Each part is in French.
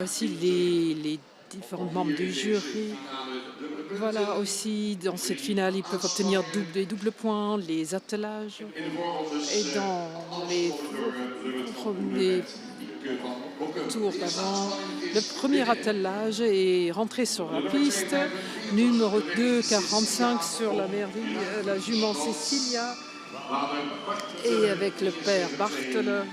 Aussi les différents membres du jury. Voilà, aussi dans cette finale, ils peuvent obtenir des doubles points, les attelages. Et dans les premiers tours d'avant, le premier attelage est rentré sur la piste. Numéro 2, 45 sur la mairie, la jument Cecilia. Et avec le père Bartel.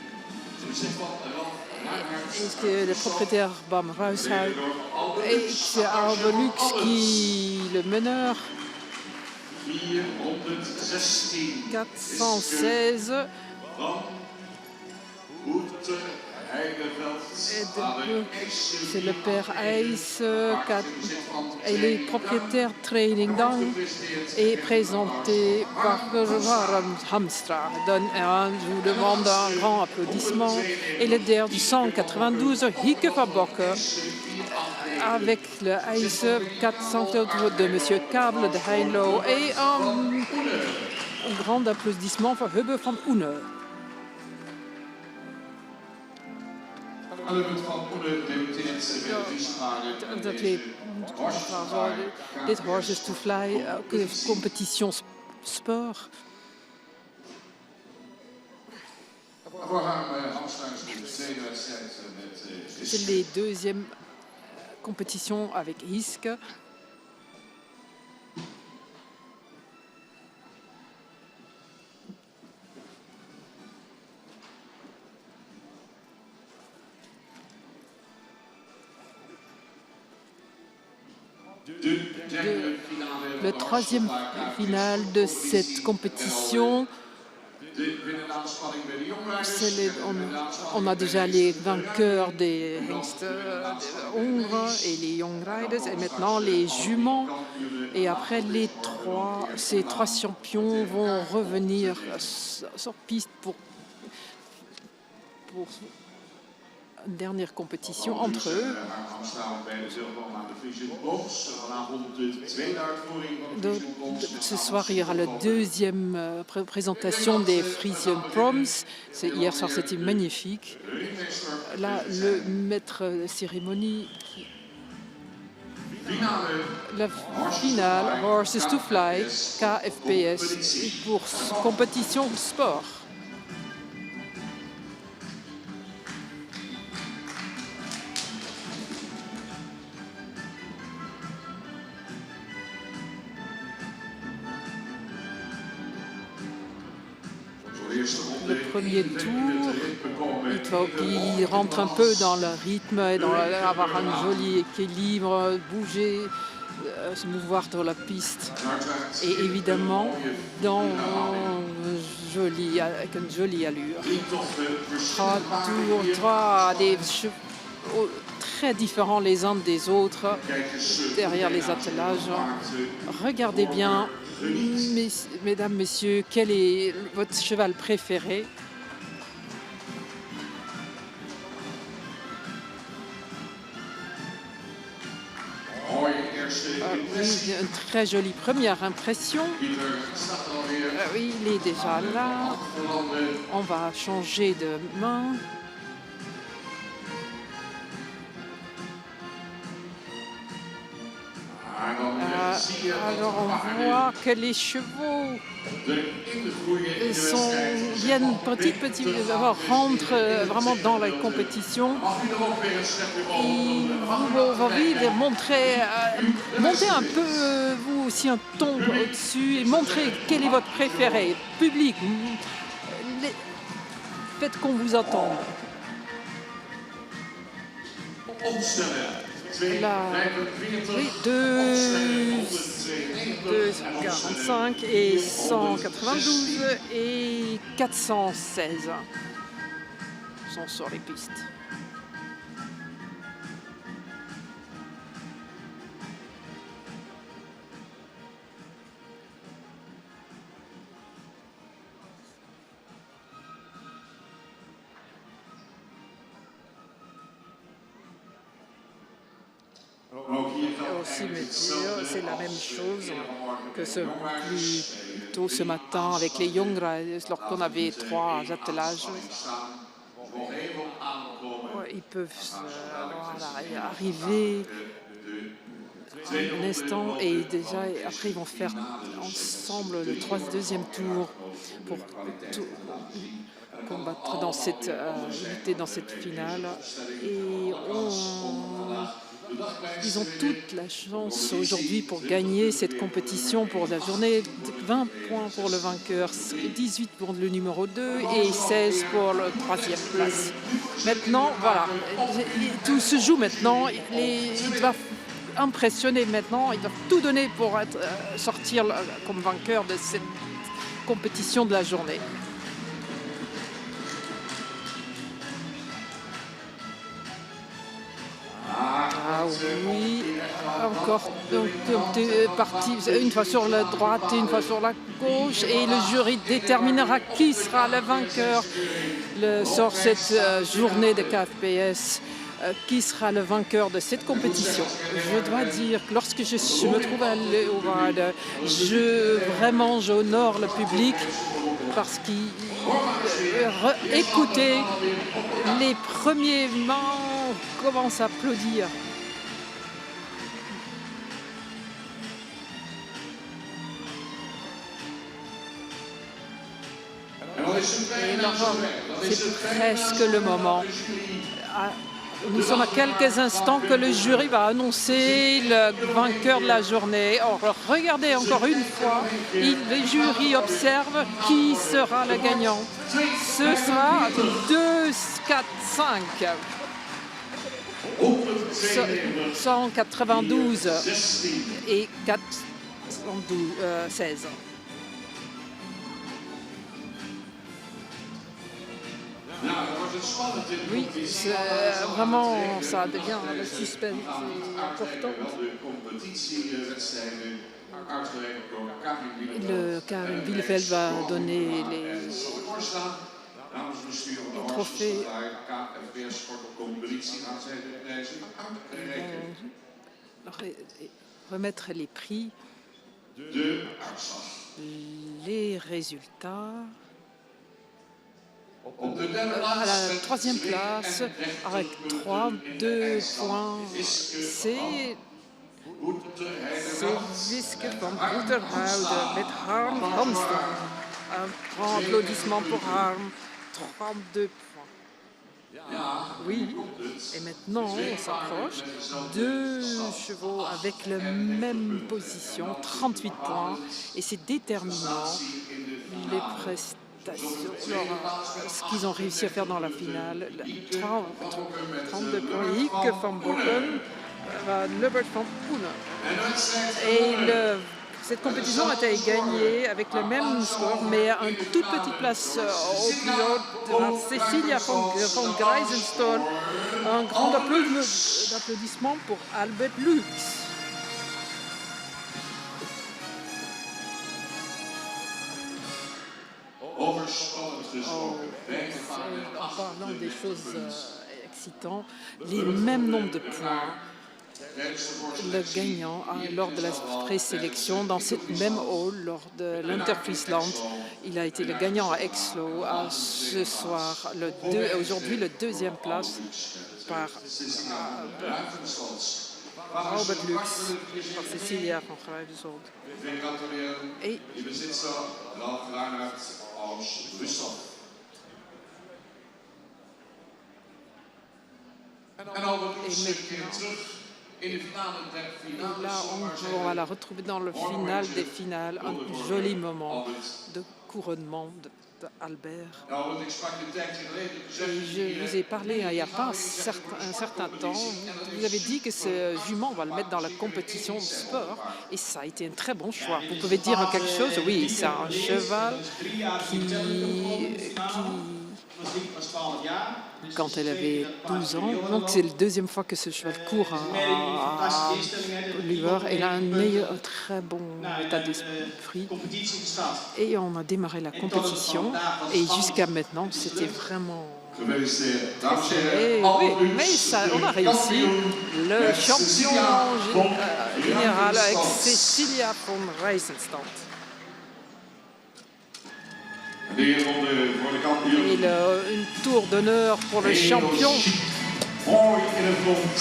Et le propriétaire Bam Ruishout. Et c'est Arbelux qui le meneur. 416. C'est le père Ace et les propriétaires Training Down est présenté par Varam Hamstra. Je vous demande un grand applaudissement. Et le der du 192, Hieke van Bokke, avec le Ace 400 de M. Kable de Heinlo. Et un grand applaudissement pour Hubbe van Oene. Dit Horses to Fly, compétition sport. C'est les deuxièmes compétitions avec Hiske. Le troisième finale de cette compétition, on a déjà les vainqueurs des Hongres et les Young Riders, et maintenant les juments. Et après, ces trois champions vont revenir sur piste pour une dernière compétition entre eux. Ce soir, il y aura la deuxième présentation des Frisian Proms. Hier soir, c'était magnifique. Là, le maître de cérémonie, la finale, Horses to Fly, KFPS, pour compétition sport. Le premier tour, il rentre un peu dans le rythme et avoir un joli équilibre, bouger, se mouvoir sur la piste. Et évidemment, avec une jolie allure. 3 tours, des chevaux très différents les uns des autres derrière les attelages. Regardez bien. Mesdames, Messieurs, quel est votre cheval préféré? Oui, une très jolie première impression. Oui, il est déjà là. On va changer de main. Alors on voit que les chevaux viennent rentrent vraiment dans la compétition. Et vous avez envie de montrer un peu vous aussi un ton au-dessus et montrer quel est votre préféré. Public, faites qu'on vous entende. Là, oui, 245 et 192 et 416 sont sur les pistes. C'est la même chose que plus tôt ce matin avec les Young Riders, lorsqu'on avait 3 attelages. Ils peuvent avoir est arrivé un instant et déjà après ils vont faire ensemble le deuxième tour pour combattre dans lutter dans cette finale. Et ils ont toute la chance aujourd'hui pour gagner cette compétition pour la journée. 20 points pour le vainqueur, 18 pour le numéro 2 et 16 pour le 3e place. Maintenant, voilà, tout se joue maintenant. Ils doivent impressionner maintenant, ils doivent tout donner pour sortir comme vainqueur de cette compétition de la journée. Ah oui, encore partie, une fois sur la droite et une fois sur la gauche, et le jury déterminera qui sera le vainqueur sur cette journée de KFPS. Qui sera le vainqueur de cette compétition. Je dois dire que lorsque je me trouve à l'Howard, j'honore le public parce qu'il écoutez les premiers membres commencent à applaudir. C'est presque le moment. Nous sommes à quelques instants que le jury va annoncer le vainqueur de la journée. Alors, regardez encore une fois, le jury observe qui sera le gagnant. Ce sera 2, 4, 5. 192 et 416. Oui, vraiment, ça devient le suspense important. Le Karin Bielefeld va donner les trophées. Remettre les prix, les résultats. À la 3e place, avec 2 points, c'est Wiske van Boeterhoude met Harm Hamstra. Un grand applaudissement pour Harm, 32 points. Oui, et maintenant on s'approche. 2 chevaux avec la même position, 38 points, et c'est déterminant. Les prestations. Ce qu'ils ont réussi à faire dans la finale, 32 points, Hieke van Boeken, Lebert van Poenen. Et cette compétition a été gagnée avec le même score, mais à une toute petite place au plus haut par Cecilia van Grijzenstol. Un grand applaudissement pour Albert Lux. En parlant des choses excitantes, les mêmes nombres de points. Le gagnant lors de la présélection dans cette même hall lors de l'Interfriesland, il a été le gagnant à Exlo ce soir, aujourd'hui le 2e place par Albert Lux, par Cecilia van Grijzenstol. Et là, on va la retrouver dans le final des finales, un joli moment de couronnement d'Albert. Et je vous ai parlé il n'y a pas un certain temps, vous avez dit que ce jument, on va le mettre dans la compétition de sport, et ça a été un très bon choix. Vous pouvez dire quelque chose? Oui, c'est un cheval qui quand elle avait 12 ans. Donc c'est la 2e fois que ce cheval court à Oliver. Elle a un très bon état d'esprit. Et on a démarré la compétition. Et jusqu'à maintenant, c'était vraiment très serré. Oui, mais on a réussi. Le champion général avec Cecilia van Grijzenstol. Et une tour d'honneur pour le champion Mooi in het rond.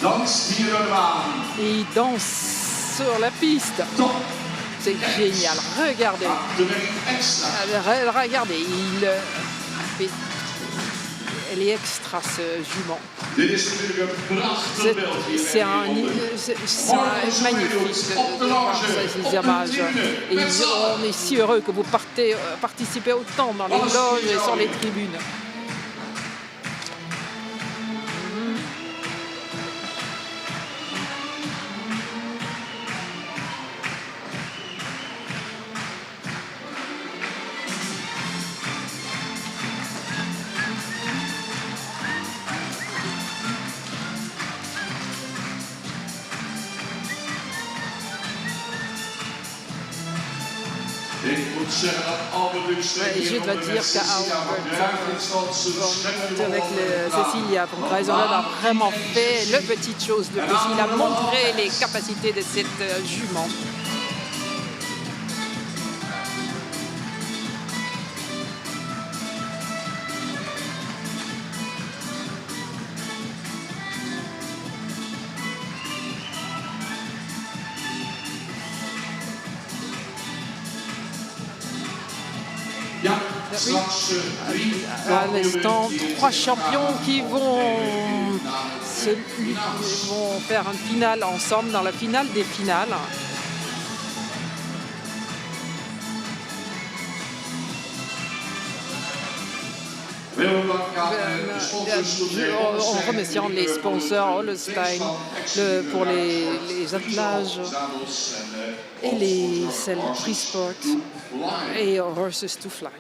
Danst hier door de baan. Et il danse sur la piste. Top. C'est génial. Regardez. Achterwerk extra. Regardez. Elle est extra, ce jument. Dit is natuurlijk een prachtig beeld hier. C'est magnifique de voir ces images. Et on est si heureux que vous participez autant dans les loges et sur les tribunes. Je dois dire qu'Albert avec Cecilia von Greisenland a vraiment fait le petite chose de plus. Il a montré les capacités de cette jument. À l'instant, 3 champions qui vont faire une finale ensemble dans la finale des finales. En remerciant les sponsors Holstein pour les attelages et les Freesport et Horses to Fly.